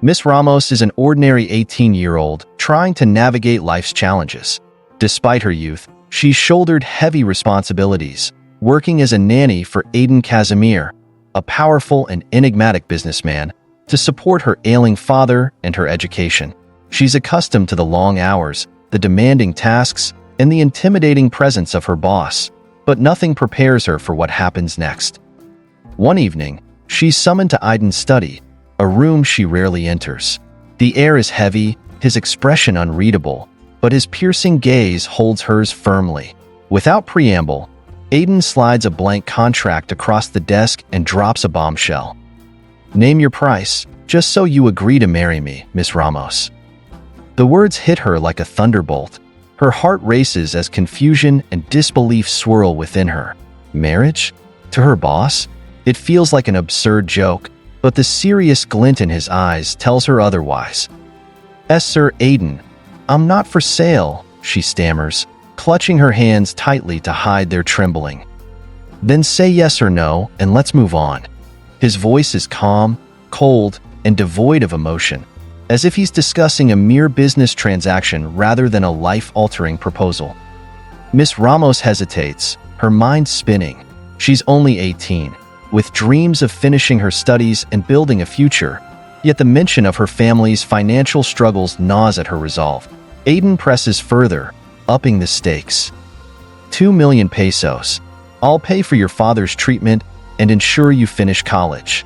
Miss Ramos is an ordinary 18-year-old trying to navigate life's challenges. Despite her youth, she's shouldered heavy responsibilities, working as a nanny for Aidan Kazimir, a powerful and enigmatic businessman, to support her ailing father and her education. She's accustomed to the long hours, the demanding tasks, and the intimidating presence of her boss, but nothing prepares her for what happens next. One evening, she's summoned to Aidan's study, a room she rarely enters. The air is heavy, his expression unreadable, but his piercing gaze holds hers firmly. Without preamble, Aidan slides a blank contract across the desk and drops a bombshell. "Name your price, just so you agree to marry me, Miss Ramos." The words hit her like a thunderbolt. Her heart races as confusion and disbelief swirl within her. Marriage? To her boss? It feels like an absurd joke, but the serious glint in his eyes tells her otherwise. "Sir Aidan, I'm not for sale," she stammers, clutching her hands tightly to hide their trembling. "Then say yes or no, and let's move on." His voice is calm, cold, and devoid of emotion, as if he's discussing a mere business transaction rather than a life-altering proposal. Miss Ramos hesitates, her mind spinning. She's only 18, with dreams of finishing her studies and building a future, yet the mention of her family's financial struggles gnaws at her resolve. Aidan presses further, upping the stakes. 2 million pesos. I'll pay for your father's treatment and ensure you finish college.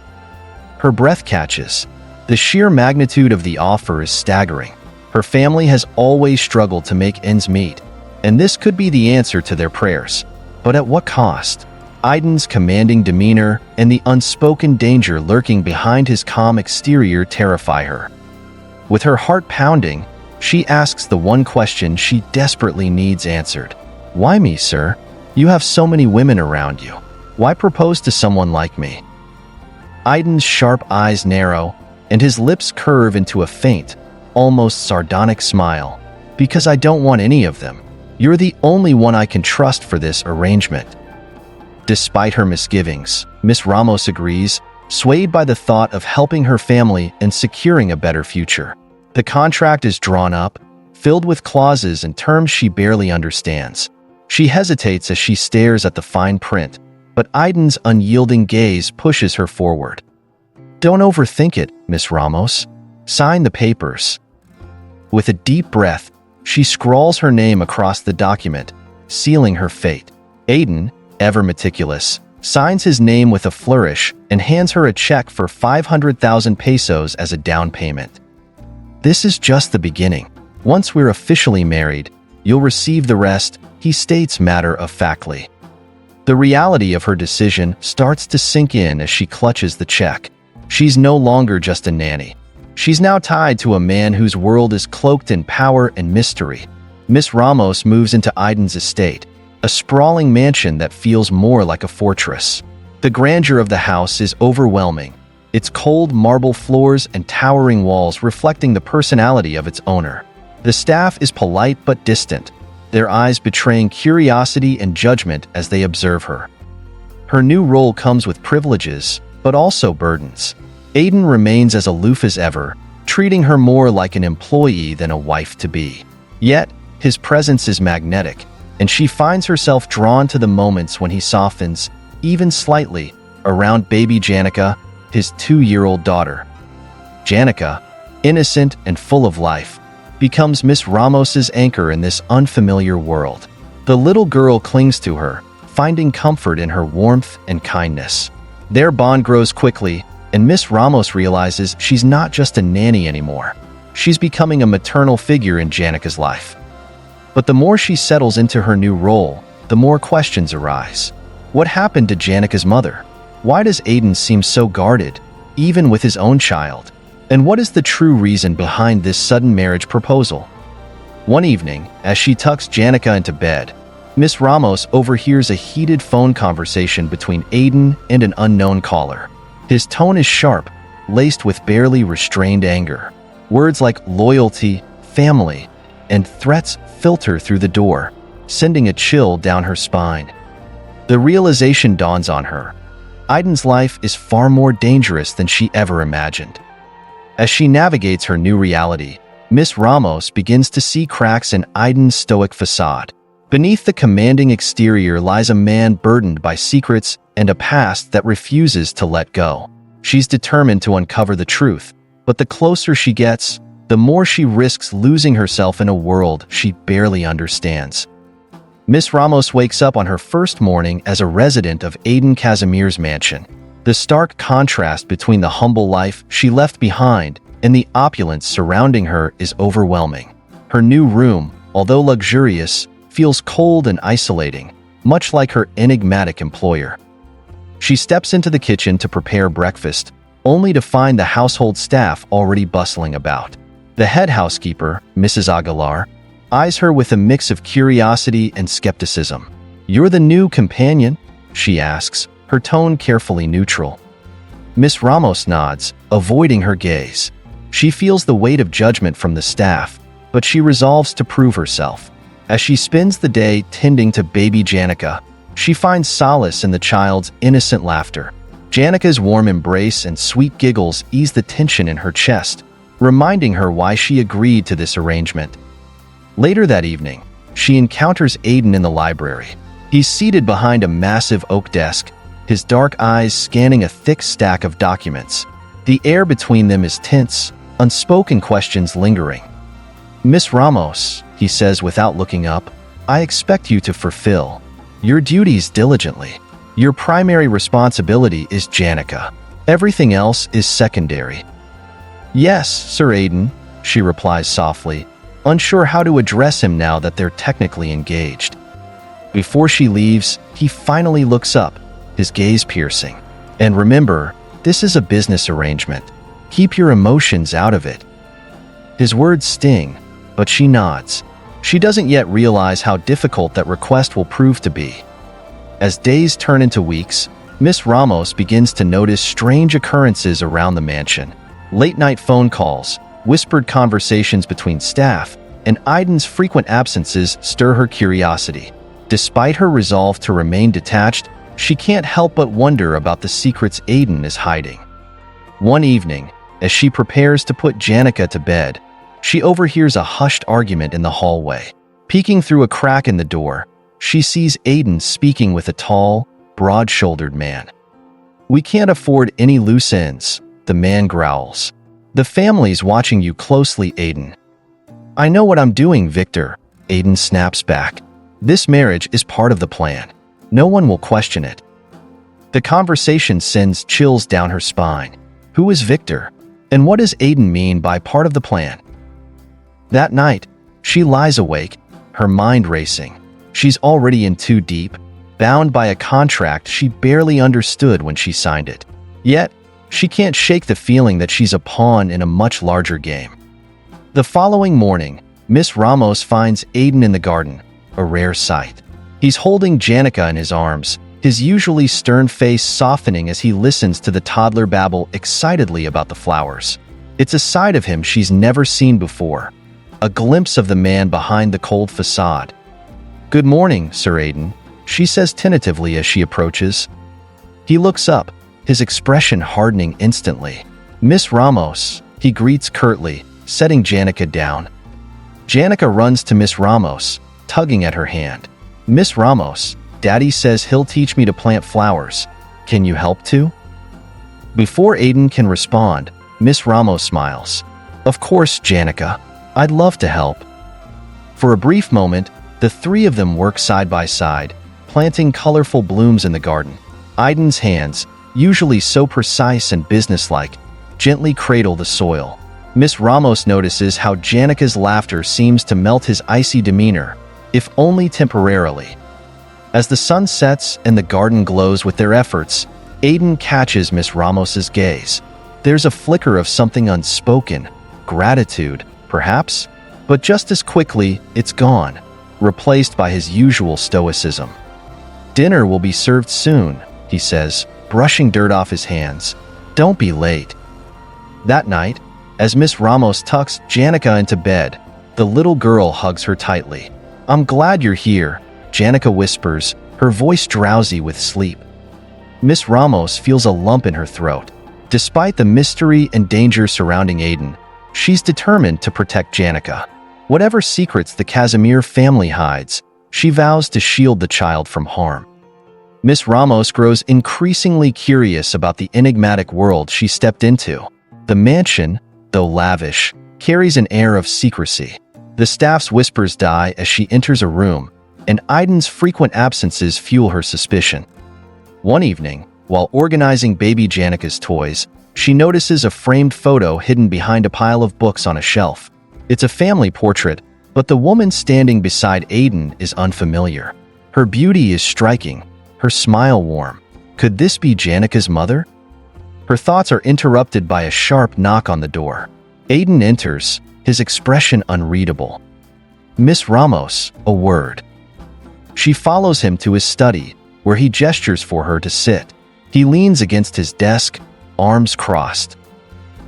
Her breath catches. The sheer magnitude of the offer is staggering. Her family has always struggled to make ends meet, and this could be the answer to their prayers. But at what cost? Aidan's commanding demeanor and the unspoken danger lurking behind his calm exterior terrify her. With her heart pounding, she asks the one question she desperately needs answered. "Why me, sir? You have so many women around you. Why propose to someone like me?" Aidan's sharp eyes narrow, and his lips curve into a faint, almost sardonic smile. "Because I don't want any of them. You're the only one I can trust for this arrangement." Despite her misgivings, Miss Ramos agrees, swayed by the thought of helping her family and securing a better future. The contract is drawn up, filled with clauses and terms she barely understands. She hesitates as she stares at the fine print, but Aidan's unyielding gaze pushes her forward. "Don't overthink it, Miss Ramos. Sign the papers." With a deep breath, she scrawls her name across the document, sealing her fate. Aidan, ever meticulous, signs his name with a flourish and hands her a check for 500,000 pesos as a down payment. "This is just the beginning. Once we're officially married, you'll receive the rest," he states matter-of-factly. The reality of her decision starts to sink in as she clutches the check. She's no longer just a nanny. She's now tied to a man whose world is cloaked in power and mystery. Miss Ramos moves into Aidan's estate, a sprawling mansion that feels more like a fortress. The grandeur of the house is overwhelming, its cold marble floors and towering walls reflecting the personality of its owner. The staff is polite but distant, their eyes betraying curiosity and judgment as they observe her. Her new role comes with privileges, but also burdens. Aidan remains as aloof as ever, treating her more like an employee than a wife-to-be. Yet, his presence is magnetic, and she finds herself drawn to the moments when he softens, even slightly, around baby Janica, his 2-year-old daughter. Janica, innocent and full of life, becomes Miss Ramos's anchor in this unfamiliar world. The little girl clings to her, finding comfort in her warmth and kindness. Their bond grows quickly, and Miss Ramos realizes she's not just a nanny anymore. She's becoming a maternal figure in Janica's life. But the more she settles into her new role, the more questions arise. What happened to Janica's mother? Why does Aidan seem so guarded, even with his own child? And what is the true reason behind this sudden marriage proposal? One evening, as she tucks Janica into bed, Miss Ramos overhears a heated phone conversation between Aidan and an unknown caller. His tone is sharp, laced with barely restrained anger. Words like loyalty, family, and threats filter through the door, sending a chill down her spine. The realization dawns on her. Aidan's life is far more dangerous than she ever imagined. As she navigates her new reality, Miss Ramos begins to see cracks in Aidan's stoic facade. Beneath the commanding exterior lies a man burdened by secrets and a past that refuses to let go. She's determined to uncover the truth, but the closer she gets, the more she risks losing herself in a world she barely understands. Miss Ramos wakes up on her first morning as a resident of Aidan Kazimir's mansion. The stark contrast between the humble life she left behind and the opulence surrounding her is overwhelming. Her new room, although luxurious, feels cold and isolating, much like her enigmatic employer. She steps into the kitchen to prepare breakfast, only to find the household staff already bustling about. The head housekeeper, Mrs. Aguilar, eyes her with a mix of curiosity and skepticism. "You're the new companion?" she asks, her tone carefully neutral. Miss Ramos nods, avoiding her gaze. She feels the weight of judgment from the staff, but she resolves to prove herself. As she spends the day tending to baby Janica, she finds solace in the child's innocent laughter. Janica's warm embrace and sweet giggles ease the tension in her chest, reminding her why she agreed to this arrangement. Later that evening, she encounters Aidan in the library. He's seated behind a massive oak desk, his dark eyes scanning a thick stack of documents. The air between them is tense, unspoken questions lingering. "Miss Ramos," he says without looking up, "I expect you to fulfill your duties diligently. Your primary responsibility is Janica. Everything else is secondary." "Yes, Sir Aidan," she replies softly, unsure how to address him now that they're technically engaged. Before she leaves, he finally looks up, his gaze piercing. "And remember, this is a business arrangement. Keep your emotions out of it." His words sting, but she nods. She doesn't yet realize how difficult that request will prove to be. As days turn into weeks, Miss Ramos begins to notice strange occurrences around the mansion. Late-night phone calls, whispered conversations between staff, and Aidan's frequent absences stir her curiosity. Despite her resolve to remain detached, she can't help but wonder about the secrets Aidan is hiding. One evening, as she prepares to put Janica to bed, she overhears a hushed argument in the hallway. Peeking through a crack in the door, she sees Aidan speaking with a tall, broad-shouldered man. "We can't afford any loose ends," the man growls. "The family's watching you closely, Aidan." "I know what I'm doing, Victor," Aidan snaps back. "This marriage is part of the plan. No one will question it." The conversation sends chills down her spine. Who is Victor? And what does Aidan mean by part of the plan? That night, she lies awake, her mind racing. She's already in too deep, bound by a contract she barely understood when she signed it. Yet, she can't shake the feeling that she's a pawn in a much larger game. The following morning, Miss Ramos finds Aidan in the garden, a rare sight. He's holding Janica in his arms, his usually stern face softening as he listens to the toddler babble excitedly about the flowers. It's a side of him she's never seen before, a glimpse of the man behind the cold facade. "Good morning, Sir Aidan," she says tentatively as she approaches. He looks up, his expression hardening instantly. "Miss Ramos," he greets curtly, setting Janica down. Janica runs to Miss Ramos, tugging at her hand. "Miss Ramos, Daddy says he'll teach me to plant flowers. Can you help too?" Before Aidan can respond, Miss Ramos smiles. "Of course, Janica. I'd love to help." For a brief moment, the three of them work side by side, planting colorful blooms in the garden. Aidan's hands, usually so precise and businesslike, gently cradle the soil. Miss Ramos notices how Janica's laughter seems to melt his icy demeanor, if only temporarily. As the sun sets and the garden glows with their efforts, Aidan catches Miss Ramos's gaze. There's a flicker of something unspoken, gratitude, perhaps, but just as quickly, it's gone, replaced by his usual stoicism. "Dinner will be served soon," he says, brushing dirt off his hands. "Don't be late." That night, as Miss Ramos tucks Janica into bed, the little girl hugs her tightly. "I'm glad you're here," Janica whispers, her voice drowsy with sleep. Miss Ramos feels a lump in her throat. Despite the mystery and danger surrounding Aidan, she's determined to protect Janica. Whatever secrets the Kazimir family hides, she vows to shield the child from harm. Miss Ramos grows increasingly curious about the enigmatic world she stepped into. The mansion, though lavish, carries an air of secrecy. The staff's whispers die as she enters a room, and Aidan's frequent absences fuel her suspicion. One evening, while organizing baby Janica's toys, she notices a framed photo hidden behind a pile of books on a shelf. It's a family portrait, but the woman standing beside Aidan is unfamiliar. Her beauty is striking, her smile warm. Could this be Janica's mother? Her thoughts are interrupted by a sharp knock on the door. Aidan enters, his expression unreadable. "Miss Ramos," a word. She follows him to his study, where he gestures for her to sit. He leans against his desk, arms crossed.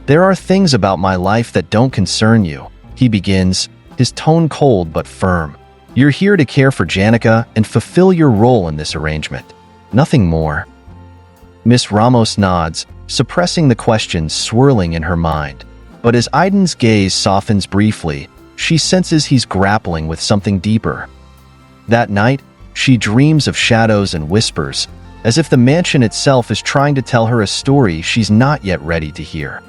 "There are things about my life that don't concern you," he begins, his tone cold but firm. "You're here to care for Janica and fulfill your role in this arrangement. Nothing more." Miss Ramos nods, suppressing the questions swirling in her mind. But as Aidan's gaze softens briefly, she senses he's grappling with something deeper. That night, she dreams of shadows and whispers, as if the mansion itself is trying to tell her a story she's not yet ready to hear.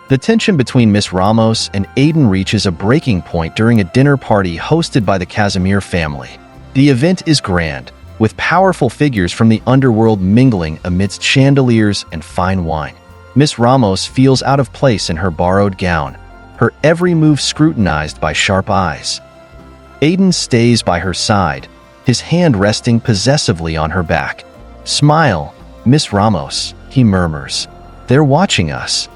The tension between Miss Ramos and Aidan reaches a breaking point during a dinner party hosted by the Kazimir family. The event is grand, with powerful figures from the underworld mingling amidst chandeliers and fine wine. Miss Ramos feels out of place in her borrowed gown, her every move scrutinized by sharp eyes. Aidan stays by her side, his hand resting possessively on her back. "Smile, Miss Ramos," he murmurs. "They're watching us."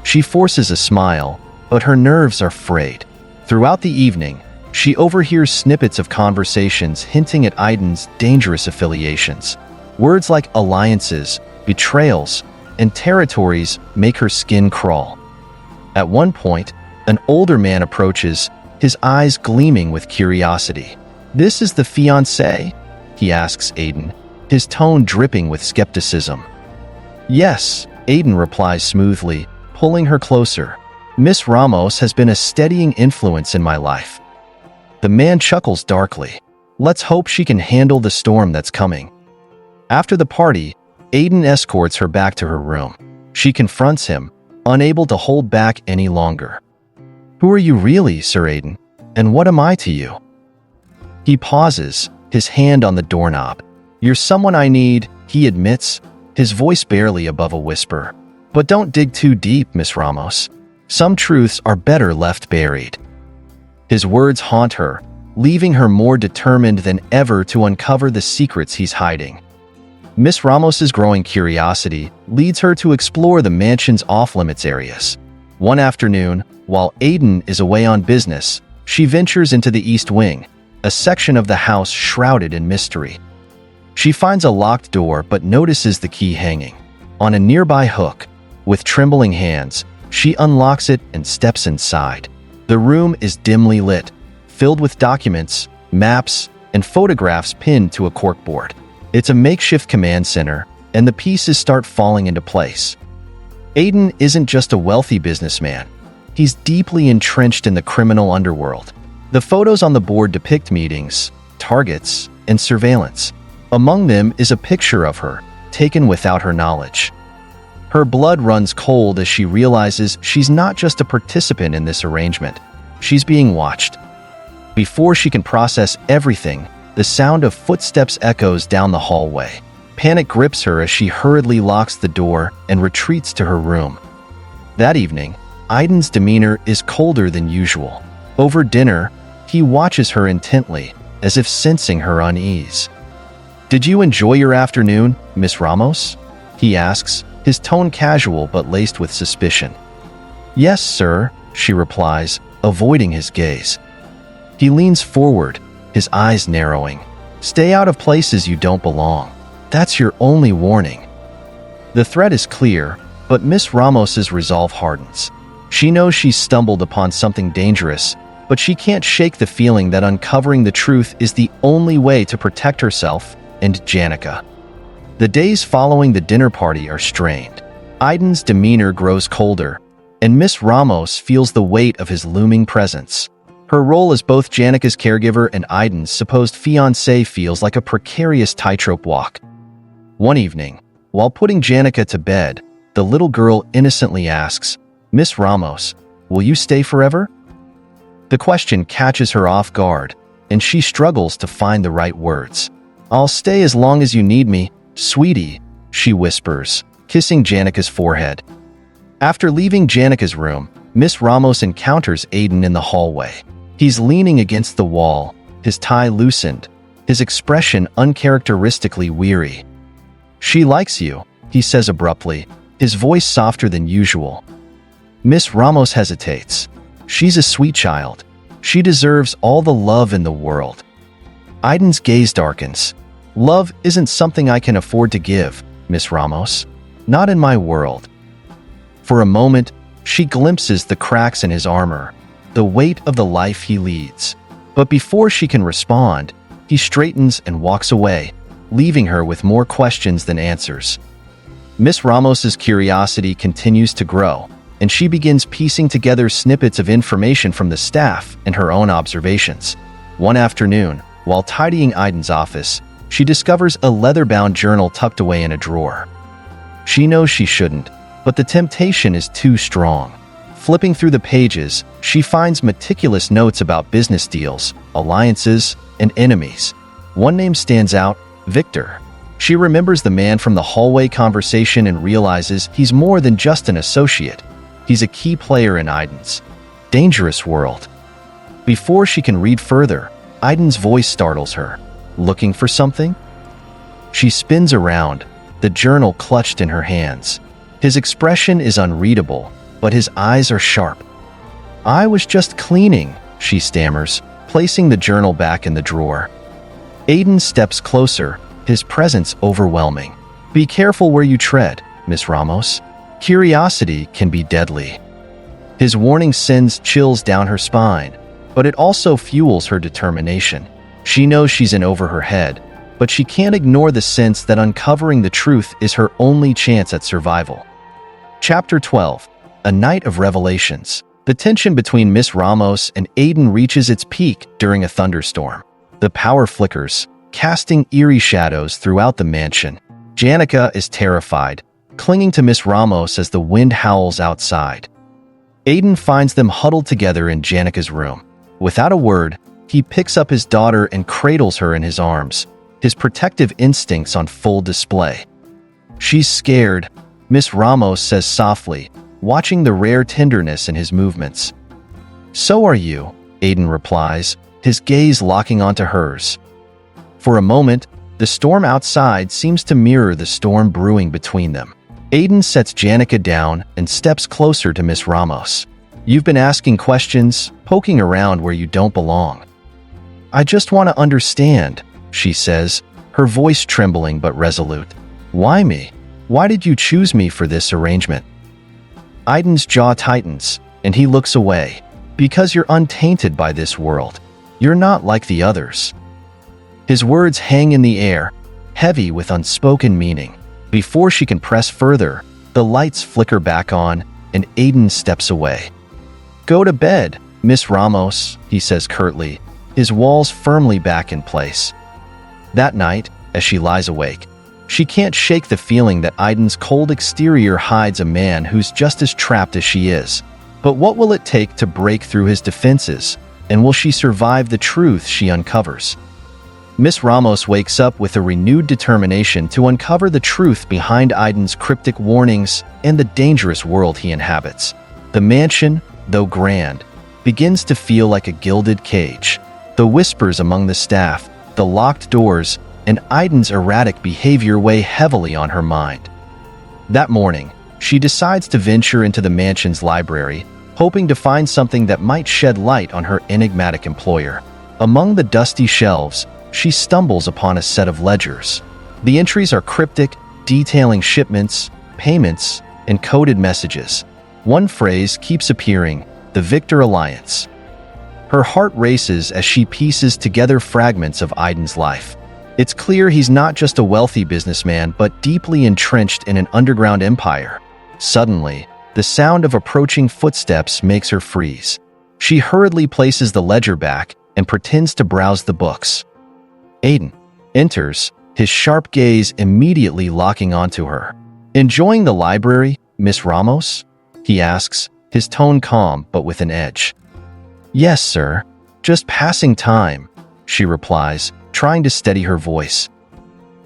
She forces a smile, but her nerves are frayed. Throughout the evening, she overhears snippets of conversations hinting at Aidan's dangerous affiliations. Words like alliances, betrayals, and territories make her skin crawl. At one point, an older man approaches, his eyes gleaming with curiosity. "This is the fiancé?" he asks Aidan, his tone dripping with skepticism. "Yes," Aidan replies smoothly, pulling her closer. "Miss Ramos has been a steadying influence in my life." The man chuckles darkly. "Let's hope she can handle the storm that's coming." After the party, Aidan escorts her back to her room. She confronts him, unable to hold back any longer. "Who are you really, Sir Aidan? And what am I to you?" He pauses, his hand on the doorknob. "You're someone I need," he admits, his voice barely above a whisper. "But don't dig too deep, Miss Ramos. Some truths are better left buried." His words haunt her, leaving her more determined than ever to uncover the secrets he's hiding. Miss Ramos's growing curiosity leads her to explore the mansion's off-limits areas. One afternoon, while Aidan is away on business, she ventures into the East Wing, a section of the house shrouded in mystery. She finds a locked door but notices the key hanging. On a nearby hook, with trembling hands, she unlocks it and steps inside. The room is dimly lit, filled with documents, maps, and photographs pinned to a corkboard. It's a makeshift command center, and the pieces start falling into place. Aidan isn't just a wealthy businessman. He's deeply entrenched in the criminal underworld. The photos on the board depict meetings, targets, and surveillance. Among them is a picture of her, taken without her knowledge. Her blood runs cold as she realizes she's not just a participant in this arrangement. She's being watched. Before she can process everything, the sound of footsteps echoes down the hallway. Panic grips her as she hurriedly locks the door and retreats to her room. That evening, Aidan's demeanor is colder than usual. Over dinner, he watches her intently, as if sensing her unease. "Did you enjoy your afternoon, Miss Ramos?" he asks, his tone casual but laced with suspicion. "Yes, sir," she replies, avoiding his gaze. He leans forward, his eyes narrowing. "Stay out of places you don't belong. That's your only warning." The threat is clear, but Miss Ramos's resolve hardens. She knows she's stumbled upon something dangerous, but she can't shake the feeling that uncovering the truth is the only way to protect herself and Janica. The days following the dinner party are strained. Aidan's demeanor grows colder, and Miss Ramos feels the weight of his looming presence. Her role as both Janika's caregiver and Aidan's supposed fiancé feels like a precarious tightrope walk. One evening, while putting Janika to bed, the little girl innocently asks, "Miss Ramos, will you stay forever?" The question catches her off guard, and she struggles to find the right words. "I'll stay as long as you need me, sweetie," she whispers, kissing Janika's forehead. After leaving Janika's room, Miss Ramos encounters Aidan in the hallway. He's leaning against the wall, his tie loosened, his expression uncharacteristically weary. "She likes you," he says abruptly, his voice softer than usual. Miss Ramos hesitates. She's a sweet child. She deserves all the love in the world. Aidan's gaze darkens. "Love isn't something I can afford to give, Miss Ramos. Not in my world." For a moment, she glimpses the cracks in his armor, the weight of the life he leads. But before she can respond, he straightens and walks away, leaving her with more questions than answers. Miss Ramos's curiosity continues to grow, and she begins piecing together snippets of information from the staff and her own observations. One afternoon, while tidying Aidan's office, she discovers a leather-bound journal tucked away in a drawer. She knows she shouldn't, but the temptation is too strong. Flipping through the pages, she finds meticulous notes about business deals, alliances, and enemies. One name stands out, Victor. She remembers the man from the hallway conversation and realizes he's more than just an associate. He's a key player in Aidan's dangerous world. Before she can read further, Aidan's voice startles her. "Looking for something?" She spins around, the journal clutched in her hands. His expression is unreadable, but his eyes are sharp. "I was just cleaning," she stammers, placing the journal back in the drawer. Aidan steps closer, his presence overwhelming. "Be careful where you tread, Miss Ramos. Curiosity can be deadly." His warning sends chills down her spine, but it also fuels her determination. She knows she's in over her head, but she can't ignore the sense that uncovering the truth is her only chance at survival. Chapter 12. A Night of Revelations. The tension between Miss Ramos and Aidan reaches its peak during a thunderstorm. The power flickers, casting eerie shadows throughout the mansion. Janika is terrified, clinging to Miss Ramos as the wind howls outside. Aidan finds them huddled together in Janika's room. Without a word, he picks up his daughter and cradles her in his arms, his protective instincts on full display. "She's scared," Miss Ramos says softly, watching the rare tenderness in his movements. "So are you," Aidan replies, his gaze locking onto hers. For a moment, the storm outside seems to mirror the storm brewing between them. Aidan sets Janika down and steps closer to Miss Ramos. "You've been asking questions, poking around where you don't belong." "I just want to understand," she says, her voice trembling but resolute. "Why me? Why did you choose me for this arrangement?" Aidan's jaw tightens, and he looks away. "Because you're untainted by this world. You're not like the others." His words hang in the air, heavy with unspoken meaning. Before she can press further, the lights flicker back on, and Aidan steps away. "Go to bed, Miss Ramos," he says curtly, his walls firmly back in place. That night, as she lies awake, she can't shake the feeling that Aidan's cold exterior hides a man who's just as trapped as she is. But what will it take to break through his defenses, and will she survive the truth she uncovers? Miss Ramos wakes up with a renewed determination to uncover the truth behind Aidan's cryptic warnings and the dangerous world he inhabits. The mansion, though grand, begins to feel like a gilded cage. The whispers among the staff, the locked doors, and Aidan's erratic behavior weigh heavily on her mind. That morning, she decides to venture into the mansion's library, hoping to find something that might shed light on her enigmatic employer. Among the dusty shelves, she stumbles upon a set of ledgers. The entries are cryptic, detailing shipments, payments, and coded messages. One phrase keeps appearing, "The Victor Alliance." Her heart races as she pieces together fragments of Aidan's life. It's clear he's not just a wealthy businessman, but deeply entrenched in an underground empire. Suddenly, the sound of approaching footsteps makes her freeze. She hurriedly places the ledger back and pretends to browse the books. Aidan enters, his sharp gaze immediately locking onto her. "Enjoying the library, Miss Ramos?" he asks, his tone calm but with an edge. "Yes, sir. Just passing time," she replies, trying to steady her voice.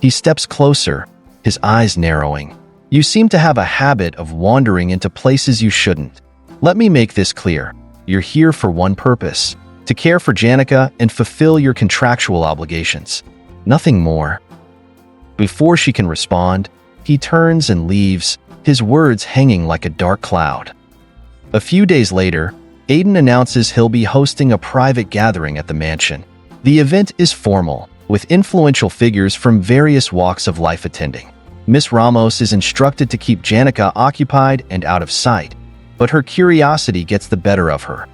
He steps closer, his eyes narrowing. "You seem to have a habit of wandering into places you shouldn't. Let me make this clear. You're here for one purpose: to care for Janica and fulfill your contractual obligations. Nothing more." Before she can respond, he turns and leaves, his words hanging like a dark cloud. A few days later, Aidan announces he'll be hosting a private gathering at the mansion. The event is formal, with influential figures from various walks of life attending. Miss Ramos is instructed to keep Janica occupied and out of sight, but her curiosity gets the better of her.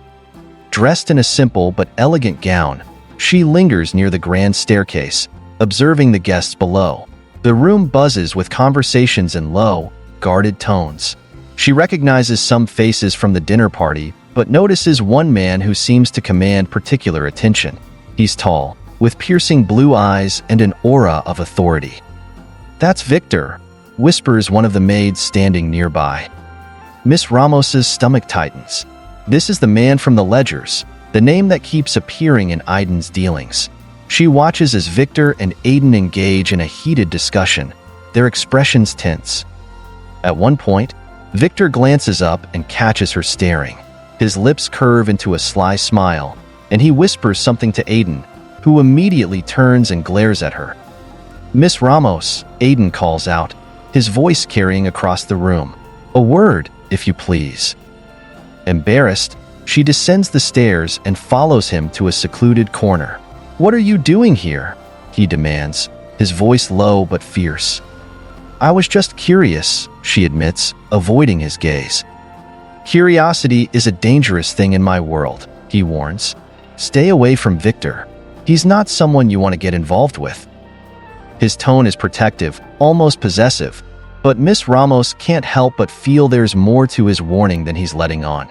Dressed in a simple but elegant gown, she lingers near the grand staircase, observing the guests below. The room buzzes with conversations in low, guarded tones. She recognizes some faces from the dinner party, but notices one man who seems to command particular attention. He's tall, with piercing blue eyes and an aura of authority. "That's Victor," whispers one of the maids standing nearby. Miss Ramos's stomach tightens. This is the man from the ledgers, the name that keeps appearing in Aidan's dealings. She watches as Victor and Aidan engage in a heated discussion, their expressions tense. At one point, Victor glances up and catches her staring. His lips curve into a sly smile, and he whispers something to Aidan, who immediately turns and glares at her. "Miss Ramos," Aidan calls out, his voice carrying across the room. "A word, if you please." Embarrassed, she descends the stairs and follows him to a secluded corner. "What are you doing here?" he demands, his voice low but fierce. "I was just curious," she admits, avoiding his gaze. "Curiosity is a dangerous thing in my world," he warns. "Stay away from Victor. He's not someone you want to get involved with." His tone is protective, almost possessive, but Miss Ramos can't help but feel there's more to his warning than he's letting on.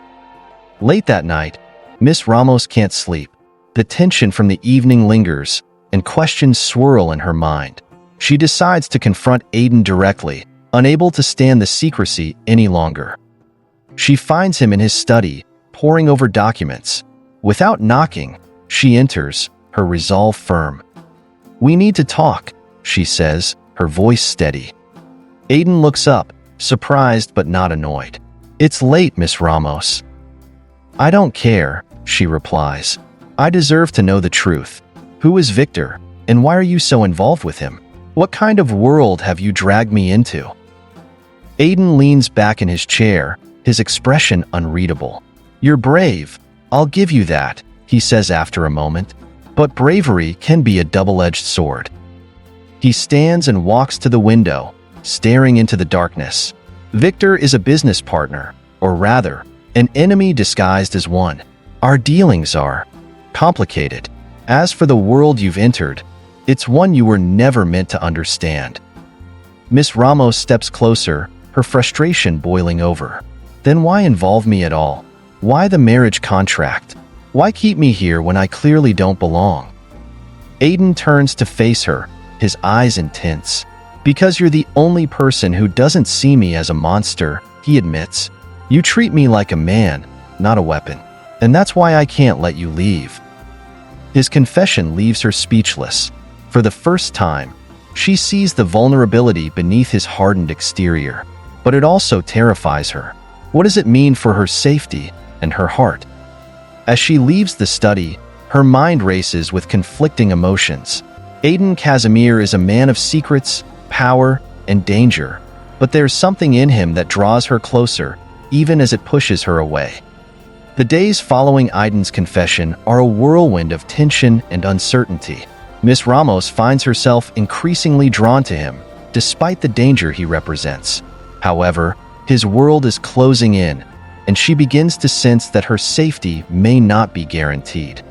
Late that night, Miss Ramos can't sleep. The tension from the evening lingers, and questions swirl in her mind. She decides to confront Aidan directly, unable to stand the secrecy any longer. She finds him in his study, poring over documents. Without knocking, she enters, her resolve firm. "We need to talk," she says, her voice steady. Aidan looks up, surprised but not annoyed. "It's late, Miss Ramos." "I don't care," she replies. "I deserve to know the truth. Who is Victor, and why are you so involved with him? What kind of world have you dragged me into?" Aidan leans back in his chair, his expression unreadable. "You're brave, I'll give you that," he says after a moment. "But bravery can be a double-edged sword." He stands and walks to the window, staring into the darkness. Victor is a business partner, or rather, an enemy disguised as one. Our dealings are complicated. As for the world you've entered, it's one you were never meant to understand. Miss Ramos steps closer, her frustration boiling over. "Then why involve me at all? Why the marriage contract? Why keep me here when I clearly don't belong?" Aidan turns to face her, his eyes intense. "Because you're the only person who doesn't see me as a monster," he admits. "You treat me like a man, not a weapon. And that's why I can't let you leave." His confession leaves her speechless. For the first time, she sees the vulnerability beneath his hardened exterior. But it also terrifies her. What does it mean for her safety and her heart? As she leaves the study, her mind races with conflicting emotions. Aidan Kazimir is a man of secrets, power, and danger, but there's something in him that draws her closer, even as it pushes her away. The days following Aidan's confession are a whirlwind of tension and uncertainty. Miss Ramos finds herself increasingly drawn to him, despite the danger he represents. However, his world is closing in, and she begins to sense that her safety may not be guaranteed.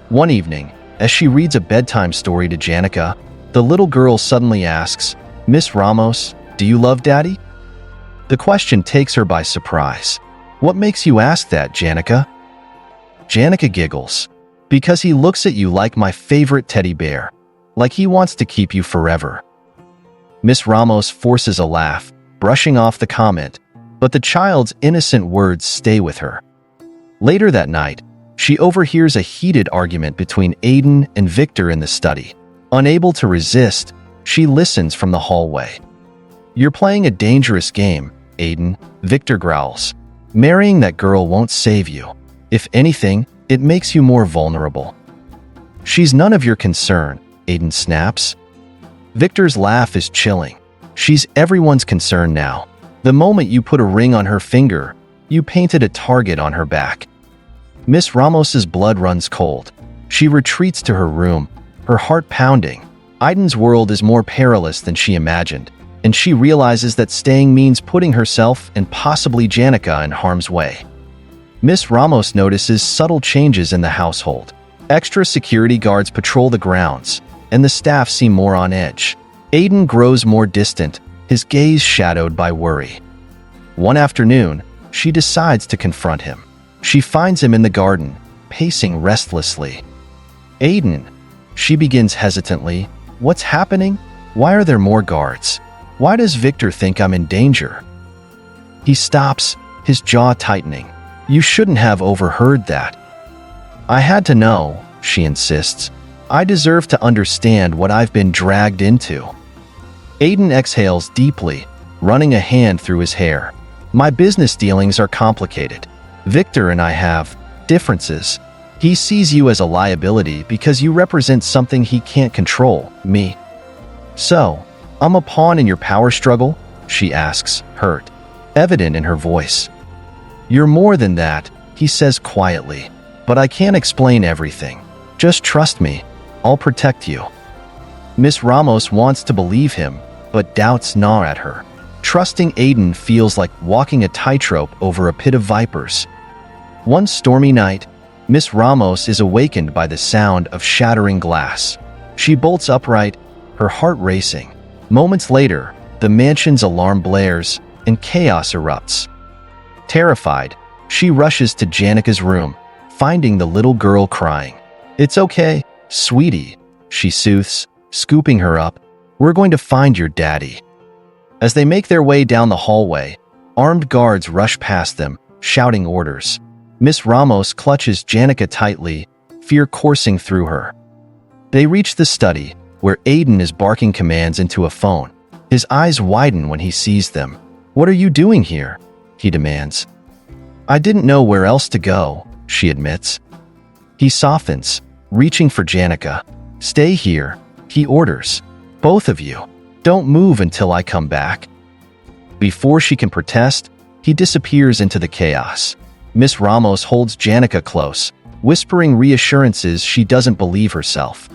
One evening, as she reads a bedtime story to Janica, the little girl suddenly asks, "Miss Ramos, do you love Daddy?" The question takes her by surprise. "What makes you ask that, Janica?" Janica giggles. "Because he looks at you like my favorite teddy bear. Like he wants to keep you forever." Miss Ramos forces a laugh, brushing off the comment, but the child's innocent words stay with her. Later that night, she overhears a heated argument between Aidan and Victor in the study. Unable to resist, she listens from the hallway. "You're playing a dangerous game, Aidan," Victor growls. "Marrying that girl won't save you. If anything, it makes you more vulnerable." "She's none of your concern," Aidan snaps. Victor's laugh is chilling. "She's everyone's concern now. The moment you put a ring on her finger, you painted a target on her back." Miss Ramos's blood runs cold. She retreats to her room, her heart pounding. Aidan's world is more perilous than she imagined, and she realizes that staying means putting herself and possibly Janica in harm's way. Miss Ramos notices subtle changes in the household. Extra security guards patrol the grounds, and the staff seem more on edge. Aidan grows more distant, his gaze shadowed by worry. One afternoon, she decides to confront him. She finds him in the garden, pacing restlessly. "Aidan," she begins hesitantly, "what's happening? Why are there more guards? Why does Victor think I'm in danger?" He stops, his jaw tightening. "You shouldn't have overheard that." "I had to know," she insists. "I deserve to understand what I've been dragged into." Aidan exhales deeply, running a hand through his hair. "My business dealings are complicated. Victor and I have differences. He sees you as a liability because you represent something he can't control, me. So, I'm a pawn in your power struggle?" she asks, hurt, evident in her voice. "You're more than that," he says quietly, "but I can't explain everything. Just trust me. I'll protect you." Miss Ramos wants to believe him, but doubts gnaw at her. Trusting Aidan feels like walking a tightrope over a pit of vipers. One stormy night, Miss Ramos is awakened by the sound of shattering glass. She bolts upright, her heart racing. Moments later, the mansion's alarm blares and chaos erupts. Terrified, she rushes to Janica's room, finding the little girl crying. "It's okay, sweetie," she soothes, scooping her up. "We're going to find your daddy." As they make their way down the hallway, armed guards rush past them, shouting orders. Miss Ramos clutches Janica tightly, fear coursing through her. They reach the study, where Aidan is barking commands into a phone. His eyes widen when he sees them. "What are you doing here?" he demands. "I didn't know where else to go," she admits. He softens, reaching for Janica. "Stay here," he orders. "Both of you. Don't move until I come back." Before she can protest, he disappears into the chaos. Miss Ramos holds Janica close, whispering reassurances she doesn't believe herself.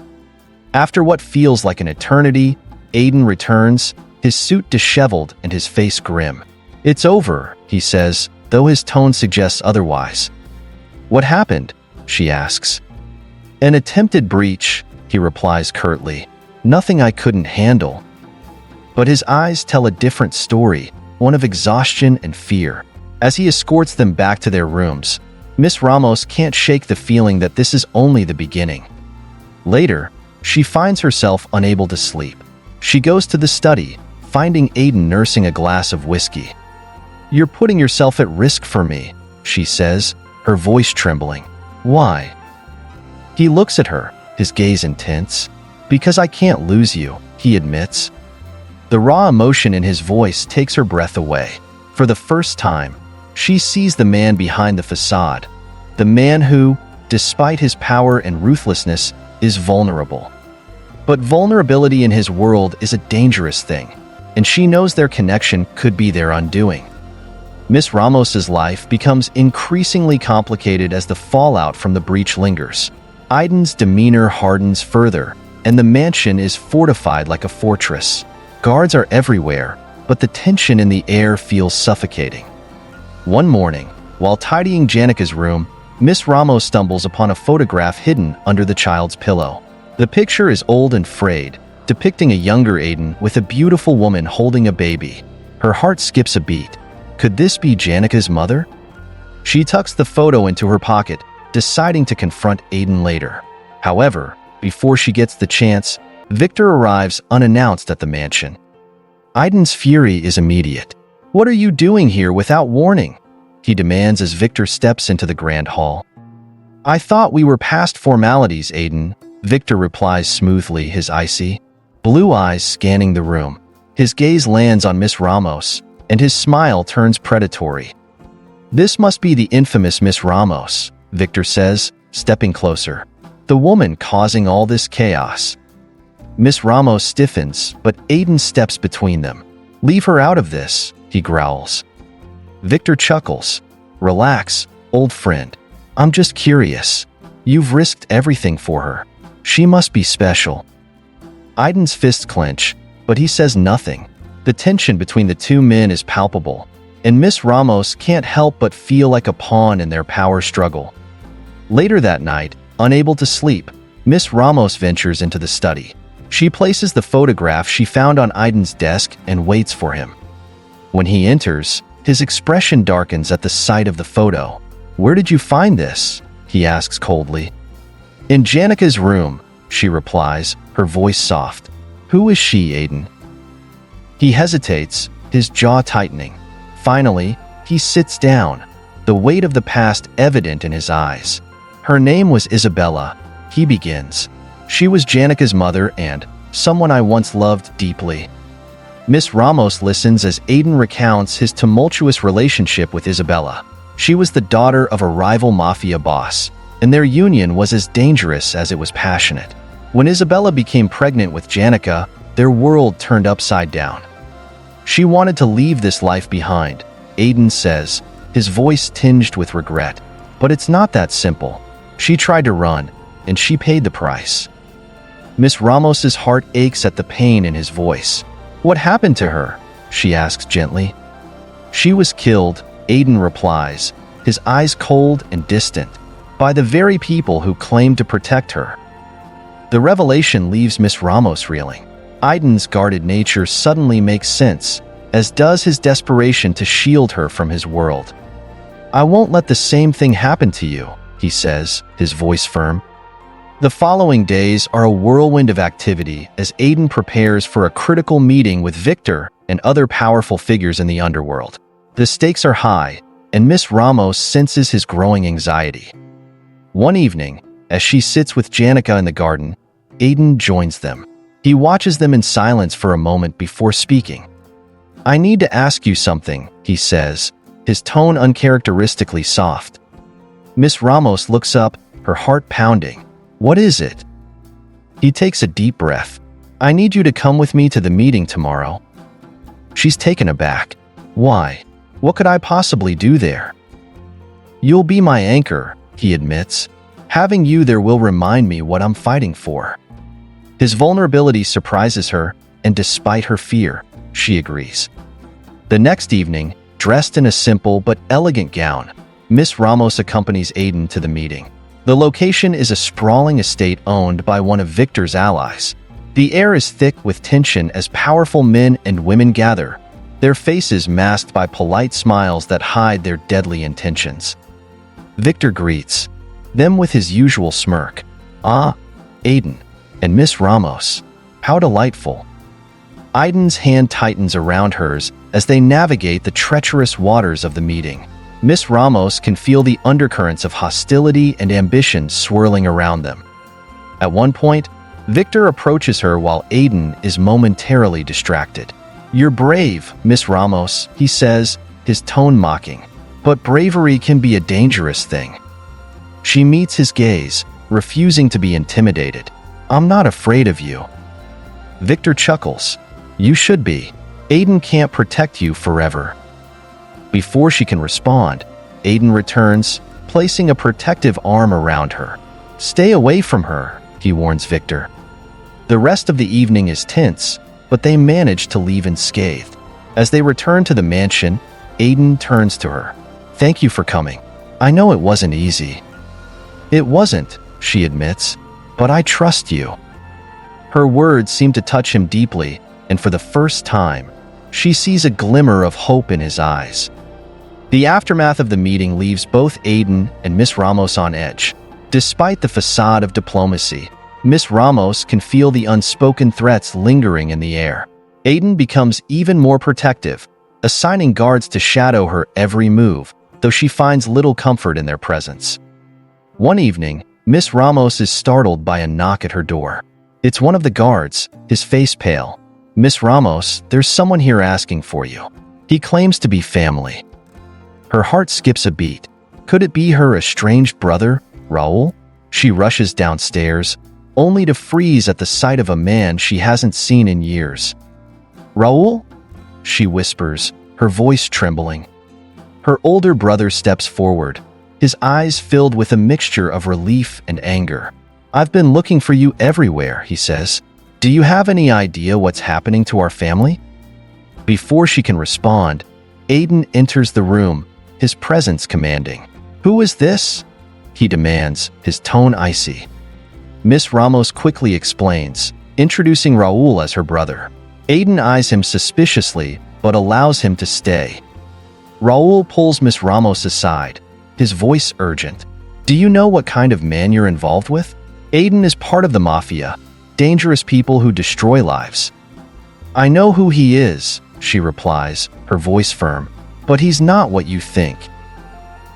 After what feels like an eternity, Aidan returns, his suit disheveled and his face grim. "It's over," he says, though his tone suggests otherwise. "What happened?" she asks. "An attempted breach," he replies curtly. "Nothing I couldn't handle." But his eyes tell a different story, one of exhaustion and fear. As he escorts them back to their rooms, Miss Ramos can't shake the feeling that this is only the beginning. Later, she finds herself unable to sleep. She goes to the study, finding Aidan nursing a glass of whiskey. "You're putting yourself at risk for me," she says, her voice trembling. "Why?" He looks at her, his gaze intense. "Because I can't lose you," he admits. The raw emotion in his voice takes her breath away. For the first time, she sees the man behind the facade, the man who, despite his power and ruthlessness, is vulnerable. But vulnerability in his world is a dangerous thing, and she knows their connection could be their undoing. Miss Ramos's life becomes increasingly complicated as the fallout from the breach lingers. Aidan's demeanor hardens further, and the mansion is fortified like a fortress. Guards are everywhere, but the tension in the air feels suffocating. One morning, while tidying Janica's room, Miss Ramos stumbles upon a photograph hidden under the child's pillow. The picture is old and frayed, depicting a younger Aidan with a beautiful woman holding a baby. Her heart skips a beat. Could this be Janika's mother? She tucks the photo into her pocket, deciding to confront Aidan later. However, before she gets the chance, Victor arrives unannounced at the mansion. Aidan's fury is immediate. "What are you doing here without warning?" he demands as Victor steps into the grand hall. "I thought we were past formalities, Aidan," Victor replies smoothly, his icy blue eyes scanning the room. His gaze lands on Miss Ramos, and his smile turns predatory. "This must be the infamous Miss Ramos," Victor says, stepping closer. "The woman causing all this chaos." Miss Ramos stiffens, but Aidan steps between them. "Leave her out of this," he growls. Victor chuckles. "Relax, old friend. I'm just curious. You've risked everything for her. She must be special." Aidan's fists clench, but he says nothing. The tension between the two men is palpable, and Miss Ramos can't help but feel like a pawn in their power struggle. Later that night, unable to sleep, Miss Ramos ventures into the study. She places the photograph she found on Aidan's desk and waits for him. When he enters, his expression darkens at the sight of the photo. "Where did you find this?" he asks coldly. "In Janika's room," she replies, her voice soft. "Who is she, Aidan?" He hesitates, his jaw tightening. Finally, he sits down, the weight of the past evident in his eyes. "Her name was Isabella," he begins. "She was Janika's mother and someone I once loved deeply." Miss Ramos listens as Aidan recounts his tumultuous relationship with Isabella. She was the daughter of a rival mafia boss, and their union was as dangerous as it was passionate. When Isabella became pregnant with Janika, their world turned upside down. "She wanted to leave this life behind," Aidan says, his voice tinged with regret. "But it's not that simple. She tried to run, and she paid the price." Miss Ramos's heart aches at the pain in his voice. "What happened to her?" she asks gently. "She was killed," Aidan replies, his eyes cold and distant, "by the very people who claimed to protect her." The revelation leaves Miss Ramos reeling. Aidan's guarded nature suddenly makes sense, as does his desperation to shield her from his world. "I won't let the same thing happen to you," he says, his voice firm. The following days are a whirlwind of activity as Aidan prepares for a critical meeting with Victor and other powerful figures in the underworld. The stakes are high, and Miss Ramos senses his growing anxiety. One evening, as she sits with Janika in the garden, Aidan joins them. He watches them in silence for a moment before speaking. "I need to ask you something," he says, his tone uncharacteristically soft. Miss Ramos looks up, her heart pounding. "What is it?" He takes a deep breath. "I need you to come with me to the meeting tomorrow." She's taken aback. "Why? What could I possibly do there?" "You'll be my anchor," he admits. "Having you there will remind me what I'm fighting for." His vulnerability surprises her, and despite her fear, she agrees. The next evening, dressed in a simple but elegant gown, Miss Ramos accompanies Aidan to the meeting. The location is a sprawling estate owned by one of Victor's allies. The air is thick with tension as powerful men and women gather, their faces masked by polite smiles that hide their deadly intentions. Victor greets them with his usual smirk. "Ah, Aidan and Miss Ramos, how delightful." Aidan's hand tightens around hers as they navigate the treacherous waters of the meeting. Miss Ramos can feel the undercurrents of hostility and ambition swirling around them. At one point, Victor approaches her while Aidan is momentarily distracted. "You're brave, Miss Ramos," he says, his tone mocking. "But bravery can be a dangerous thing." She meets his gaze, refusing to be intimidated. "I'm not afraid of you." Victor chuckles. "You should be. Aidan can't protect you forever." Before she can respond, Aidan returns, placing a protective arm around her. "Stay away from her," he warns Victor. The rest of the evening is tense, but they manage to leave unscathed. As they return to the mansion, Aidan turns to her. "Thank you for coming. I know it wasn't easy." "It wasn't," she admits, "but I trust you." Her words seem to touch him deeply, and for the first time, she sees a glimmer of hope in his eyes. The aftermath of the meeting leaves both Aidan and Miss Ramos on edge. Despite the facade of diplomacy, Miss Ramos can feel the unspoken threats lingering in the air. Aidan becomes even more protective, assigning guards to shadow her every move, though she finds little comfort in their presence. One evening, Miss Ramos is startled by a knock at her door. It's one of the guards, his face pale. "Miss Ramos, there's someone here asking for you." He claims to be family. Her heart skips a beat. Could it be her estranged brother, Raul? She rushes downstairs, only to freeze at the sight of a man she hasn't seen in years. "Raul?" she whispers, her voice trembling. Her older brother steps forward, his eyes filled with a mixture of relief and anger. "I've been looking for you everywhere," he says. "Do you have any idea what's happening to our family?" Before she can respond, Aidan enters the room, his presence commanding. "Who is this?" he demands, his tone icy. Miss Ramos quickly explains, introducing Raul as her brother. Aidan eyes him suspiciously, but allows him to stay. Raul pulls Miss Ramos aside, his voice urgent. "Do you know what kind of man you're involved with? Aidan is part of the mafia, dangerous people who destroy lives." "I know who he is," she replies, her voice firm, "but he's not what you think."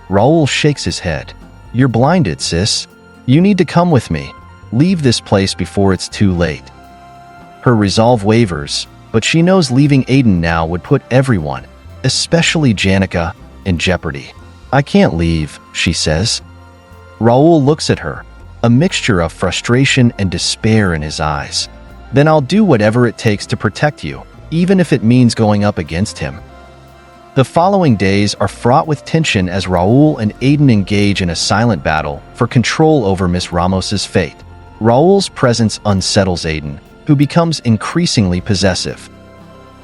Raul shakes his head. "You're blinded, sis. You need to come with me. Leave this place before it's too late." Her resolve wavers, but she knows leaving Aidan now would put everyone, especially Janica, in jeopardy. "I can't leave," she says. Raul looks at her, a mixture of frustration and despair in his eyes. "Then I'll do whatever it takes to protect you, even if it means going up against him." The following days are fraught with tension as Raul and Aidan engage in a silent battle for control over Miss Ramos's fate. Raul's presence unsettles Aidan, who becomes increasingly possessive.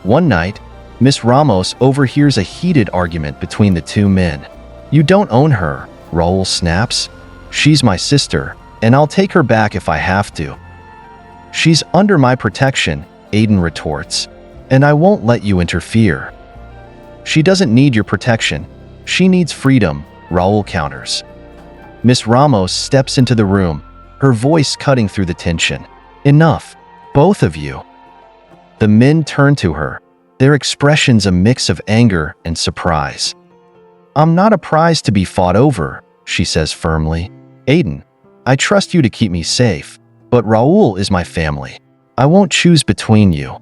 One night, Miss Ramos overhears a heated argument between the two men. "You don't own her," Raul snaps. "She's my sister, and I'll take her back if I have to." "She's under my protection," Aidan retorts, "and I won't let you interfere." "She doesn't need your protection. She needs freedom," Raul counters. Miss Ramos steps into the room, her voice cutting through the tension. "Enough, both of you." The men turn to her, their expressions a mix of anger and surprise. "I'm not a prize to be fought over," she says firmly. "Aidan, I trust you to keep me safe, but Raul is my family. I won't choose between you."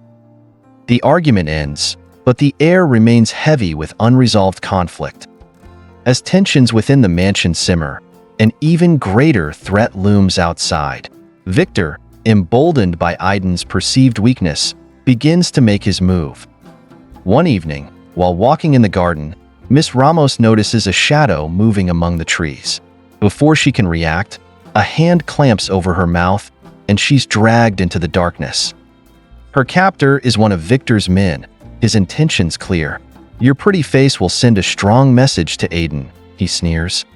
The argument ends, but the air remains heavy with unresolved conflict. As tensions within the mansion simmer, an even greater threat looms outside. Victor, emboldened by Aidan's perceived weakness, begins to make his move. One evening, while walking in the garden, Miss Ramos notices a shadow moving among the trees. Before she can react, a hand clamps over her mouth, and she's dragged into the darkness. Her captor is one of Victor's men, his intentions clear. "Your pretty face will send a strong message to Aidan," he sneers.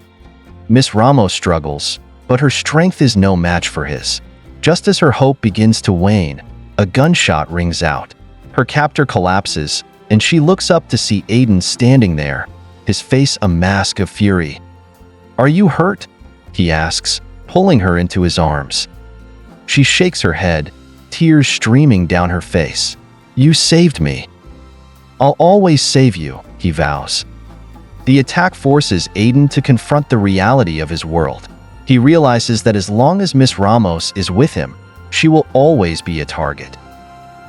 Miss Ramos struggles, but her strength is no match for his. Just as her hope begins to wane, a gunshot rings out. Her captor collapses, and she looks up to see Aidan standing there, his face a mask of fury. "Are you hurt?" he asks, pulling her into his arms. She shakes her head, tears streaming down her face. "You saved me." "I'll always save you," he vows. The attack forces Aidan to confront the reality of his world. He realizes that as long as Miss Ramos is with him, she will always be a target.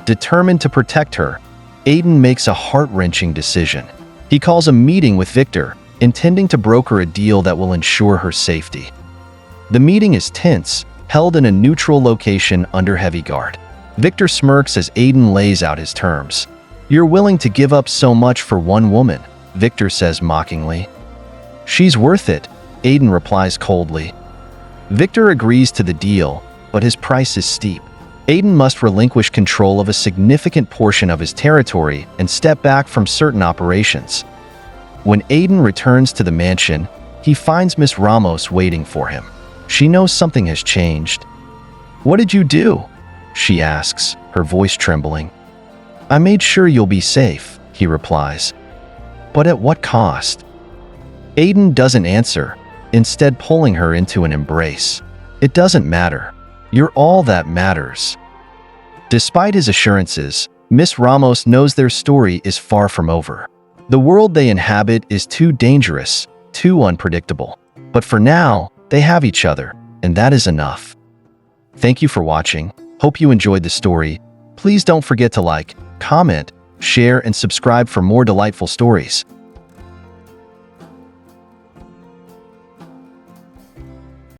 Determined to protect her, Aidan makes a heart-wrenching decision. He calls a meeting with Victor, intending to broker a deal that will ensure her safety. The meeting is tense, held in a neutral location under heavy guard. Victor smirks as Aidan lays out his terms. "You're willing to give up so much for one woman," Victor says mockingly. "She's worth it," Aidan replies coldly. Victor agrees to the deal, but his price is steep. Aidan must relinquish control of a significant portion of his territory and step back from certain operations. When Aidan returns to the mansion, he finds Miss Ramos waiting for him. She knows something has changed. "What did you do?" she asks, her voice trembling. "I made sure you'll be safe," he replies. "But at what cost?" Aidan doesn't answer, instead pulling her into an embrace. It doesn't matter. You're all that matters. Despite his assurances, Miss Ramos knows their story is far from over. The world they inhabit is too dangerous, too unpredictable. But for now, they have each other, and that is enough. Thank you for watching. Hope you enjoyed the story. Please don't forget to like, comment, share, and subscribe for more delightful stories.